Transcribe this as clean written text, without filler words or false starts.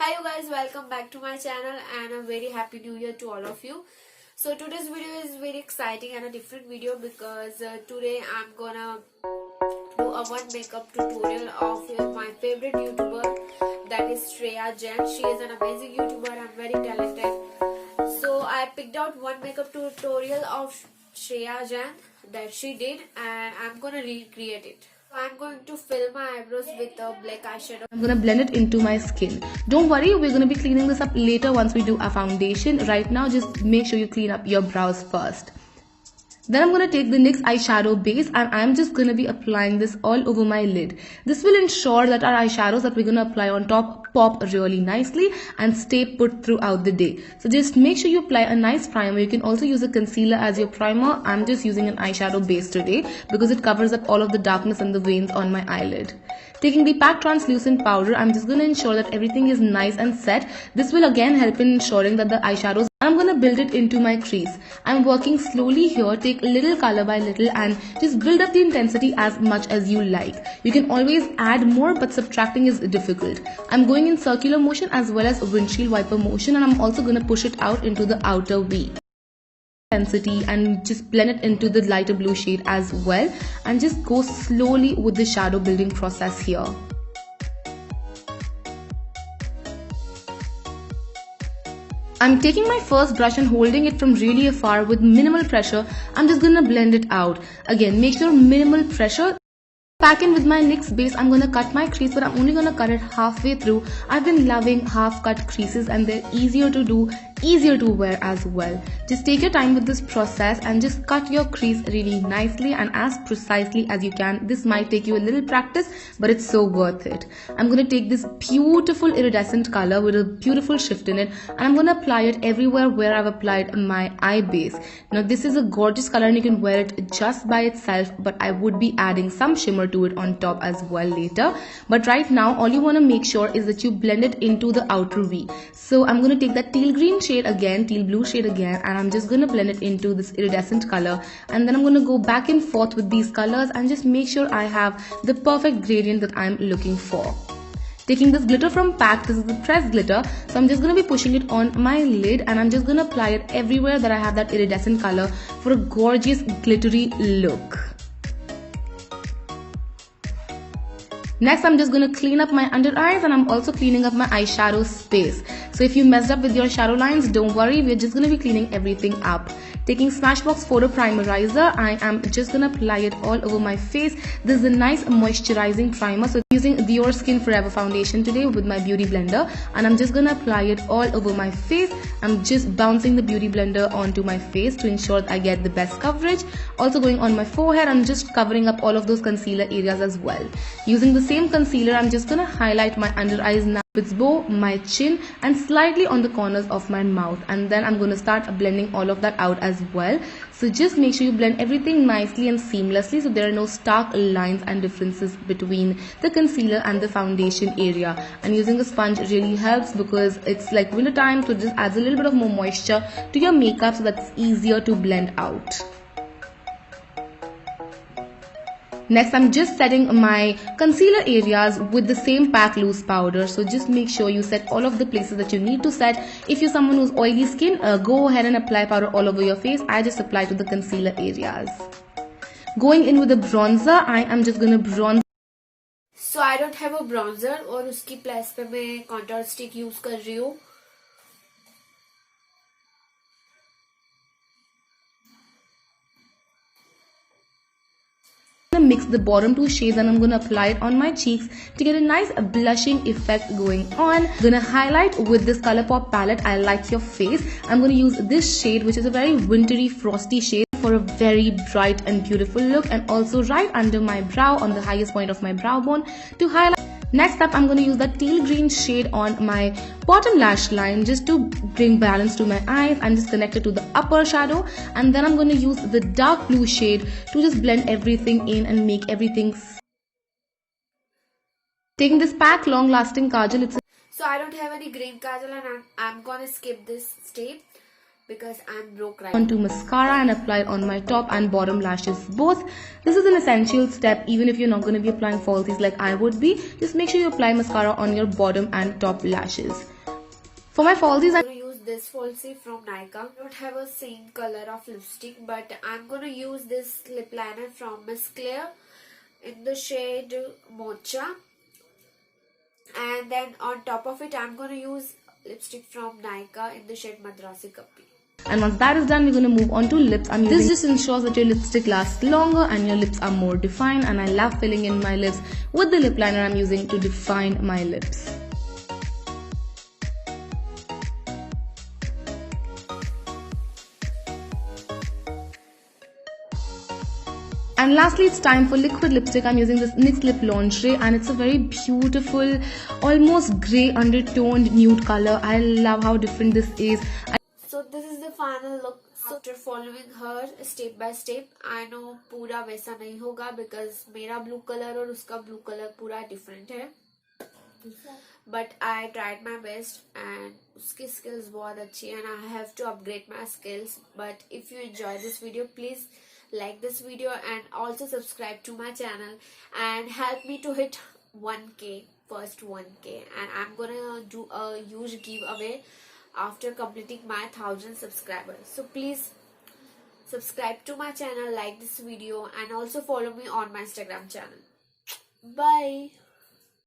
Hi you guys, welcome back to my channel and a very happy new year to all of you. So today's video is very exciting and a different video because today I'm gonna do a one makeup tutorial of my favorite YouTuber, that is Shreya. She is an amazing YouTuber and very talented. So I picked out one makeup tutorial of Shreya that she did and I'm gonna recreate it. I'm going to fill my eyebrows with a black eyeshadow. I'm gonna blend it into my skin. Don't worry, we're gonna be cleaning this up later once we do our foundation. Right now, just make sure you clean up your brows first. Then I'm going to take the NYX eyeshadow base and I'm just going to be applying this all over my lid. This will ensure that our eyeshadows that we're going to apply on top pop really nicely and stay put throughout the day. So just make sure you apply a nice primer. You can also use a concealer as your primer. I'm just using an eyeshadow base today because it covers up all of the darkness and the veins on my eyelid. Taking the PAC translucent powder, I'm just going to ensure that everything is nice and set. This will again help in ensuring that the eyeshadows, I'm going to build it into my crease. I'm working slowly here, take little color by little and just build up the intensity as much as you like. You can always add more, but subtracting is difficult. I'm going in circular motion as well as windshield wiper motion, and I'm also going to push it out into the outer V. Intensity and just blend it into the lighter blue shade as well, and just go slowly with the shadow building process here. I'm taking my first brush and holding it from really afar with minimal pressure. I'm just gonna blend it out. Again, make sure minimal pressure. Pack in with my NYX base, I'm going to cut my crease, but I'm only going to cut it halfway through. I've been loving half cut creases and they're easier to do, easier to wear as well. Just take your time with this process and just cut your crease really nicely and as precisely as you can. This might take you a little practice, but it's so worth it. I'm going to take this beautiful iridescent color with a beautiful shift in it and I'm going to apply it everywhere where I've applied my eye base. Now this is a gorgeous color and you can wear it just by itself, but I would be adding some shimmer to it on top as well later. But right now all you want to make sure is that you blend it into the outer V. So I'm going to take that teal green shade again, teal blue shade again, and I'm just going to blend it into this iridescent color, and then I'm going to go back and forth with these colors and just make sure I have the perfect gradient that I'm looking for. Taking this glitter from PAC, this is the pressed glitter, so I'm just going to be pushing it on my lid and I'm just going to apply it everywhere that I have that iridescent color for a gorgeous glittery look. Next, I'm just going to clean up my under eyes and I'm also cleaning up my eyeshadow space. So if you messed up with your shadow lines, don't worry, we're just going to be cleaning everything up. Taking Smashbox Photo Primerizer, I am just going to apply it all over my face. This is a nice moisturizing primer. So using the Your Skin Forever foundation today with my beauty blender, and I'm just going to apply it all over my face. I'm just bouncing the beauty blender onto my face to ensure that I get the best coverage. Also going on my forehead, I'm just covering up all of those concealer areas as well. Using the same concealer, I'm just going to highlight my under eyes now, its bow, my chin and slightly on the corners of my mouth, and then I'm going to start blending all of that out as well. So just make sure you blend everything nicely and seamlessly so there are no stark lines and differences between the concealer and the foundation area. And using a sponge really helps because it's like winter time, so it just adds a little bit of more moisture to your makeup so that's easier to blend out. Next, I'm just setting my concealer areas with the same PAC loose powder. So just make sure you set all of the places that you need to set. If you're someone who's oily skin, go ahead and apply powder all over your face. I just apply to the concealer areas. Going in with the bronzer, I am just going to bronze. So I don't have a bronzer और उसकी place पे मैं contour stick use कर रही हूँ. Mix the bottom two shades and I'm going to apply it on my cheeks to get a nice blushing effect going on. I'm going to highlight with this Colourpop palette, I Like Your Face. I'm going to use this shade, which is a very wintry frosty shade, for a very bright and beautiful look, and also right under my brow on the highest point of my brow bone to highlight. Next up, I'm going to use that teal green shade on my bottom lash line just to bring balance to my eyes and just connect it to the upper shadow. And then I'm going to use the dark blue shade to just blend everything in and make everything. Taking this PAC long lasting kajal. So I don't have any green kajal and I'm going to skip this step because I'm broke right now. Onto mascara and apply it on my top and bottom lashes both. This is an essential step even if you're not going to be applying falsies like I would be. Just make sure you apply mascara on your bottom and top lashes. For my falsies, I'm going to use this falsie from Nykaa. I don't have a same color of lipstick, but I'm going to use this lip liner from Miss Clair in the shade Mocha. And then on top of it, I'm going to use lipstick from Nykaa in the shade Madrasi Kapi. and once that is done, we're going to move on to lips. This just ensures that your lipstick lasts longer and your lips are more defined, and I love filling in my lips with the lip liner I'm using to define my lips. And lastly, it's time for liquid lipstick. I'm using this NYX Lip Lingerie, and it's a very beautiful, almost grey undertoned nude color. I love how different this is. So this is the final look. So after following her step by step, I know पूरा वैसा नहीं होगा because मेरा blue color और उसका blue color पूरा different है. But I tried my best and उसकी skills बहुत अच्छी है and I have to upgrade my skills. But if you enjoy this video, please like this video and also subscribe to my channel and help me to hit 1k, first 1k, and I'm gonna do a huge giveaway after completing my 1000 subscribers. So please subscribe to my channel, like this video, and also follow me on my Instagram channel. Bye.